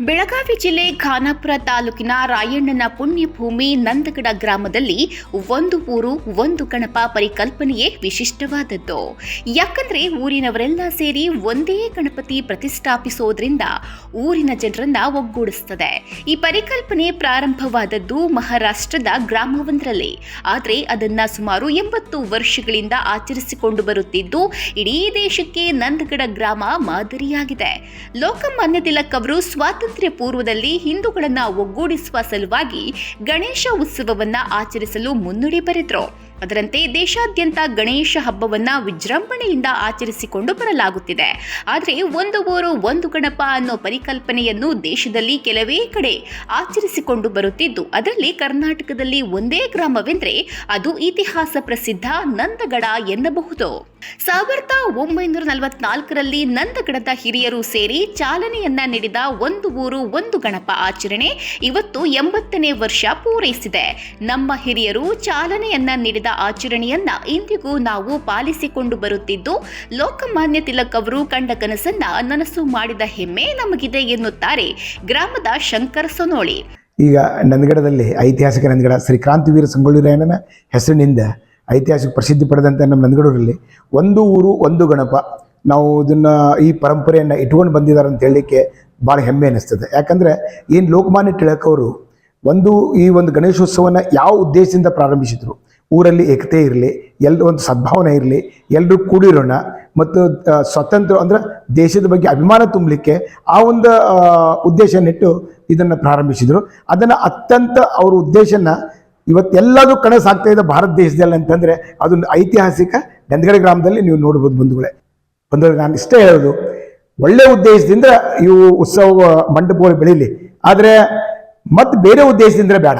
ಬೆಳಗಾವಿ ಜಿಲ್ಲೆ ಖಾನಾಪುರ ತಾಲೂಕಿನ ರಾಯಣ್ಣನ ಪುಣ್ಯಭೂಮಿ ನಂದಗಡ ಗ್ರಾಮದಲ್ಲಿ ಒಂದು ಊರು ಒಂದು ಗಣಪ ಪರಿಕಲ್ಪನೆಯೇ ವಿಶಿಷ್ಟವಾದದ್ದು. ಯಾಕಂದ್ರೆ ಊರಿನವರೆಲ್ಲ ಸೇರಿ ಒಂದೇ ಗಣಪತಿ ಪ್ರತಿಷ್ಠಾಪಿಸೋದ್ರಿಂದ ಊರಿನ ಜನರನ್ನ ಒಗ್ಗೂಡಿಸುತ್ತದೆ. ಈ ಪರಿಕಲ್ಪನೆ ಪ್ರಾರಂಭವಾದದ್ದು ಮಹಾರಾಷ್ಟ್ರದ ಗ್ರಾಮವೊಂದರಲ್ಲಿ. ಆದರೆ ಅದನ್ನ ಸುಮಾರು 80 ವರ್ಷಗಳಿಂದ ಆಚರಿಸಿಕೊಂಡು ಬರುತ್ತಿದ್ದು ಇಡೀ ದೇಶಕ್ಕೆ ನಂದಗಡ ಗ್ರಾಮ ಮಾದರಿಯಾಗಿದೆ. ಲೋಕಮಾನ್ಯ ತಿಲಕ್ ಅವರು ಸ್ವಾತಂತ್ರ್ಯ ಪೂರ್ವದಲ್ಲಿ ಹಿಂದೂಗಳನ್ನ ಒಗ್ಗೂಡಿಸುವ ಸಲುವಾಗಿ ಗಣೇಶ ಉತ್ಸವವನ್ನ ಆಚರಿಸಲು ಮುನ್ನುಡಿ ಬರೆದ್ರು. ಅದರಂತೆ ದೇಶಾದ್ಯಂತ ಗಣೇಶ ಹಬ್ಬವನ್ನ ವಿಜೃಂಭಣೆಯಿಂದ ಆಚರಿಸಿಕೊಂಡು ಬರಲಾಗುತ್ತಿದೆ. ಆದರೆ ಒಂದು ಊರು ಒಂದು ಗಣಪ ಅನ್ನೋ ಪರಿಕಲ್ಪನೆಯನ್ನು ದೇಶದಲ್ಲಿ ಕೆಲವೇ ಕಡೆ ಆಚರಿಸಿಕೊಂಡು ಬರುತ್ತಿದ್ದು, ಅದರಲ್ಲಿ ಕರ್ನಾಟಕದಲ್ಲಿ ಒಂದೇ ಗ್ರಾಮವೆಂದರೆ ಅದು ಇತಿಹಾಸ ಪ್ರಸಿದ್ಧ ನಂದಗಡ ಎನ್ನಬಹುದು. 1944ರಲ್ಲಿ ನಂದಗಡದ ಹಿರಿಯರು ಸೇರಿ ಚಾಲನೆಯನ್ನ ನೀಡಿದ ಒಂದು ಊರು ಒಂದು ಗಣಪ ಆಚರಣೆ ಇವತ್ತು 80ನೇ ವರ್ಷ ಪೂರೈಸಿದೆ. ನಮ್ಮ ಹಿರಿಯರು ಚಾಲನೆಯನ್ನ ನೀಡಿದ ಆಚರಣೆಯನ್ನ ಇಂದಿಗೂ ನಾವು ಪಾಲಿಸಿಕೊಂಡು ಬರುತ್ತಿದ್ದು, ಲೋಕಮಾನ್ಯ ತಿಲಕ್ ಅವರು ಕಂಡ ಕನಸನ್ನ ನನಸು ಮಾಡಿದ ಹೆಮ್ಮೆ ನಮಗಿದೆ ಎನ್ನುತ್ತಾರೆ ಗ್ರಾಮದ ಶಂಕರ ಸೊನೋಳಿ. ಈಗ ನಂದಗಡದಲ್ಲಿ ಐತಿಹಾಸಿಕ ನಂದಗಡ ಶ್ರೀ ಕ್ರಾಂತಿವೀರ ಸಂಗೊಳ್ಳಿ ರಾಯಣ್ಣನ ಹೆಸರಿನಿಂದ ಐತಿಹಾಸಿಕ ಪ್ರಸಿದ್ಧಿ ಪಡೆದಂಥ ನಮ್ಮ ನಂದಗಡೂರಲ್ಲಿ ಒಂದು ಊರು ಒಂದು ಗಣಪ, ನಾವು ಇದನ್ನು ಈ ಪರಂಪರೆಯನ್ನು ಇಟ್ಕೊಂಡು ಬಂದಿದ್ದಾರೆ ಅಂತ ಹೇಳಲಿಕ್ಕೆ ಭಾಳ ಹೆಮ್ಮೆ ಅನ್ನಿಸ್ತದೆ. ಯಾಕಂದರೆ ಏನು ಲೋಕಮಾನ್ಯ ತಿಲಕ್ ಅವರು ಈ ಒಂದು ಗಣೇಶೋತ್ಸವನ ಯಾವ ಉದ್ದೇಶದಿಂದ ಪ್ರಾರಂಭಿಸಿದರು, ಊರಲ್ಲಿ ಏಕತೆ ಇರಲಿ, ಎಲ್ಲರೂ ಒಂದು ಸದ್ಭಾವನೆ ಇರಲಿ, ಎಲ್ಲರೂ ಕೂಡಿರೋಣ ಮತ್ತು ಸ್ವತಂತ್ರ ಅಂದರೆ ದೇಶದ ಬಗ್ಗೆ ಅಭಿಮಾನ ತುಂಬಲಿಕ್ಕೆ ಆ ಒಂದು ಉದ್ದೇಶನಿಟ್ಟು ಇದನ್ನು ಪ್ರಾರಂಭಿಸಿದರು. ಅದನ್ನು ಅತ್ಯಂತ ಅವ್ರ ಉದ್ದೇಶನ ಇವತ್ತೆಲ್ಲದೂ ಕನಸಾಗ್ತಾ ಇದೆ ಭಾರತ ದೇಶದಲ್ಲಿ ಅಂತಂದರೆ ಅದೊಂದು ಐತಿಹಾಸಿಕ ನಂದಗಡ ಗ್ರಾಮದಲ್ಲಿ ನೀವು ನೋಡ್ಬೋದು. ಬಂಧುಗಳೇ ನಾನು ಇಷ್ಟೇ ಹೇಳೋದು, ಒಳ್ಳೆಯ ಉದ್ದೇಶದಿಂದ ಇವು ಉತ್ಸವ ಮಂಟಪಗಳು ಬೆಳೀಲಿ, ಆದರೆ ಮತ್ತು ಬೇರೆ ಉದ್ದೇಶದಿಂದ ಬೇಡ.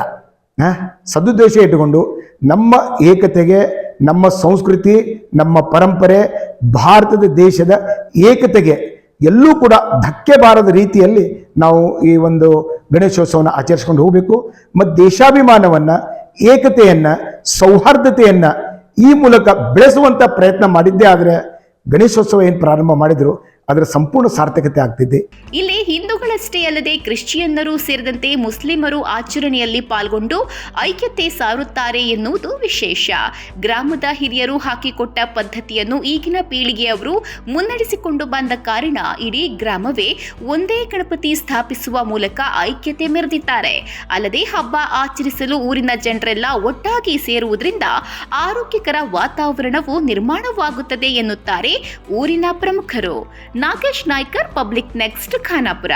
ಸದುದ್ದೇಶ ಇಟ್ಟುಕೊಂಡು ನಮ್ಮ ಏಕತೆಗೆ, ನಮ್ಮ ಸಂಸ್ಕೃತಿ, ನಮ್ಮ ಪರಂಪರೆ, ಭಾರತದ ದೇಶದ ಏಕತೆಗೆ ಎಲ್ಲೂ ಕೂಡ ಧಕ್ಕೆ ಬಾರದ ರೀತಿಯಲ್ಲಿ ನಾವು ಈ ಒಂದು ಗಣೇಶೋತ್ಸವನ ಆಚರಿಸ್ಕೊಂಡು ಹೋಗಬೇಕು. ಮತ್ತು ದೇಶಾಭಿಮಾನವನ್ನು, ಏಕತೆಯನ್ನು, ಸೌಹಾರ್ದತೆಯನ್ನು ಈ ಮೂಲಕ ಬೆಳೆಸುವಂಥ ಪ್ರಯತ್ನ ಮಾಡಿದ್ದೇ ಆದರೆ ಗಣೇಶೋತ್ಸವ ಏನು ಪ್ರಾರಂಭ ಮಾಡಿದ್ರು ಅದರ ಸಂಪೂರ್ಣ ಸಾರ್ಥಕತೆ ಆಗ್ತಿದೆ. ಇಲ್ಲಿ ಹಿಂದೂಗಳಷ್ಟೇ ಅಲ್ಲದೆ ಕ್ರಿಶ್ಚಿಯನ್ನರು ಸೇರಿದಂತೆ ಮುಸ್ಲಿಮರು ಆಚರಣೆಯಲ್ಲಿ ಪಾಲ್ಗೊಂಡು ಐಕ್ಯತೆ ಸಾರುತ್ತಾರೆ ಎನ್ನುವುದು ವಿಶೇಷ. ಗ್ರಾಮದ ಹಿರಿಯರು ಹಾಕಿಕೊಟ್ಟ ಪದ್ಧತಿಯನ್ನು ಈಗಿನ ಪೀಳಿಗೆಯವರು ಮುನ್ನಡೆಸಿಕೊಂಡು ಬಂದ ಕಾರಣ ಇಡೀ ಗ್ರಾಮವೇ ಒಂದೇ ಗಣಪತಿ ಸ್ಥಾಪಿಸುವ ಮೂಲಕ ಐಕ್ಯತೆ ಮೆರೆದಿದ್ದಾರೆ. ಅಲ್ಲದೆ ಹಬ್ಬ ಆಚರಿಸಲು ಊರಿನ ಜನರೆಲ್ಲ ಒಟ್ಟಾಗಿ ಸೇರುವುದರಿಂದ ಆರೋಗ್ಯಕರ ವಾತಾವರಣವು ನಿರ್ಮಾಣವಾಗುತ್ತದೆ ಎನ್ನುತ್ತಾರೆ ಊರಿನ ಪ್ರಮುಖರು. Nagesh Naikar, public next, Khanapur.